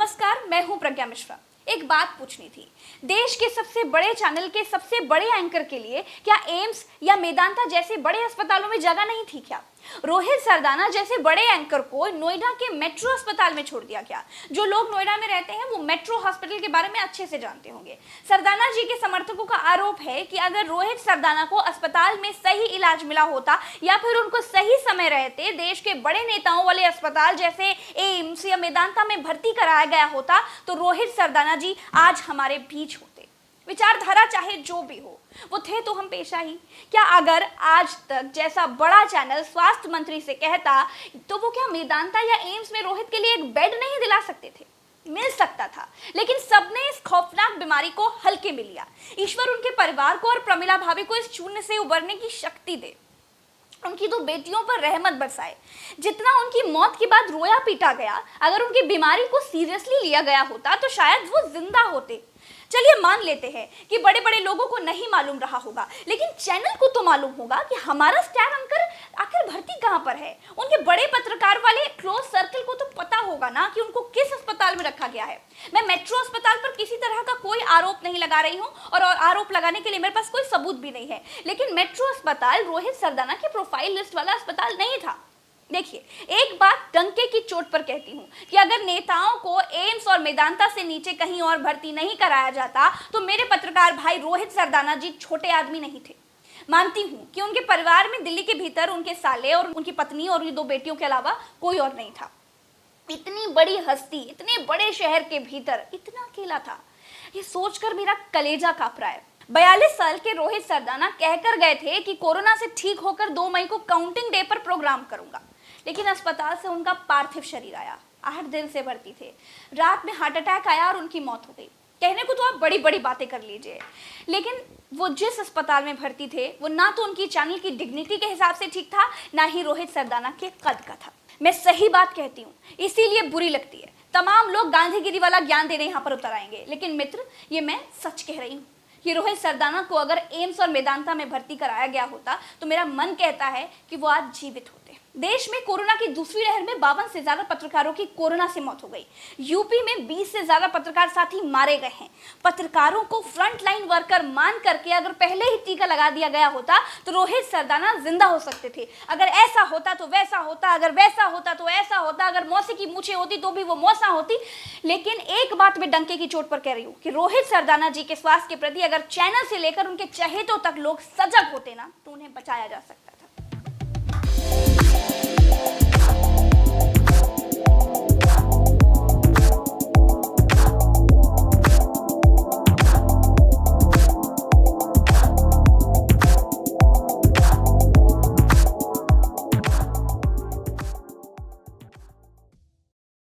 नमस्कार, मैं हूं प्रज्ञा मिश्रा। एक बात पूछनी थी, देश के सबसे बड़े चैनल के सबसे बड़े एंकर के लिए क्या एम्स या मेदांता जैसे बड़े अस्पतालों में जगह नहीं थी क्या? रोहित सरदाना जैसे बड़े एंकर को नोएडा के मेट्रो अस्पताल में छोड़ दिया क्या? जो लोग नोएडा में रहते हैं वो मेट्रो हॉस्पिटल के बारे में अच्छे से जानते होंगे। सरदाना जी के समर्थकों का आरोप है कि अगर रोहित सरदाना को अस्पताल में सही इलाज मिला होता या फिर उनको सही समय रहते देश के बड़े नेताओं वाले अस्पताल जैसे एम्स या मेदांता में भर्ती कराया गया होता तो रोहित सरदाना जी आज हमारे बीच होते। विचारधारा चाहे जो भी हो, वो थे तो हम पेशा ही। क्या अगर आज तक जैसा बड़ा चैनल स्वास्थ्य मंत्री से कहता तो वो क्या मेदांता या एम्स में रोहित के लिए एक बेड नहीं दिला सकते थे? मिल सकता था, लेकिन सबने इस खौफनाक बीमारी को हल्के में लिया। ईश्वर उनके परिवार को और प्रमिला भाभी को इस शून्य से उबरने की शक्ति दे, उनकी दो बेटियों पर रहमत बरसाए। जितना उनकी मौत के बाद रोया पीटा गया, अगर उनकी बीमारी को सीरियसली लिया गया होता तो शायद वो जिंदा होते। चलिए मान लेते हैं कि बड़े बड़े लोगों को नहीं मालूम रहा होगा, लेकिन चैनल को तो मालूम होगा कि हमारा स्टार एंकर आखिर भर्ती कहां पर है। उनके बड़े पत्रकार वाले क्लोज सर्कल को तो पता होगा ना कि उनको किस अस्पताल में रखा गया है। मैं मेट्रो अस्पताल पर किसी तरह का कोई आरोप नहीं लगा रही हूं और आरोप लगाने के लिए मेरे पास कोई सबूत भी नहीं है, लेकिन मेट्रो अस्पताल रोहित सरदाना के प्रोफाइल लिस्ट वाला अस्पताल नहीं था। देखिए, एक बात डंके की चोट पर कहती हूं कि अगर नेताओं को एम्स और मेदांता से नीचे कहीं और भर्ती नहीं कराया जाता तो मेरे पत्रकार भाई रोहित सरदाना जी छोटे आदमी नहीं थे। मानती हूं कि उनके परिवार में दिल्ली के भीतर उनके साले और उनकी पत्नी और ये दो बेटियों के अलावा कोई और नहीं था। इतनी बड़ी हस्ती इतने बड़े शहर के भीतर इतना अकेला था, ये सोचकर मेरा कलेजा कांप रहा है। 42 साल के रोहित सरदाना कहकर गए थे कि कोरोना से ठीक होकर 2 मई को काउंटिंग डे पर प्रोग्राम करूंगा, लेकिन अस्पताल से उनका पार्थिव शरीर आया। 8 दिन से भर्ती थे, रात में हार्ट अटैक आया और उनकी मौत हो गई। कहने को तो आप बड़ी बड़ी बातें कर लीजिए, लेकिन वो जिस अस्पताल में भर्ती थे वो ना तो उनकी चैनल की डिग्निटी के हिसाब से ठीक था, ना ही रोहित सरदाना के कद का था। मैं सही बात कहती हूँ, इसीलिए बुरी लगती है। तमाम लोग गांधीगिरी वाला ज्ञान देने यहाँ पर उतर आएंगे, लेकिन मित्र, ये मैं सच कह रही हूँ कि रोहित सरदाना को अगर एम्स और मेदांता में भर्ती कराया गया होता तो मेरा मन कहता है कि वो आज जीवित होते। देश में कोरोना की दूसरी लहर में 52 से ज्यादा पत्रकारों की कोरोना से मौत हो गई। यूपी में 20 से ज्यादा पत्रकार साथी मारे गए हैं। पत्रकारों को फ्रंट लाइन वर्कर मान करके अगर पहले ही टीका लगा दिया गया होता तो रोहित सरदाना जिंदा हो सकते थे। अगर ऐसा होता तो वैसा होता, अगर वैसा होता तो ऐसा होता, अगर मौसी की मूछें होती तो भी वो मौसा होती। लेकिन एक बात मैं डंके की चोट पर कह रही हूँ कि रोहित सरदाना जी के स्वास्थ्य के प्रति अगर चैनल से लेकर उनके चहेतों तक लोग सजग होते ना तो उन्हें बचाया जा सकता।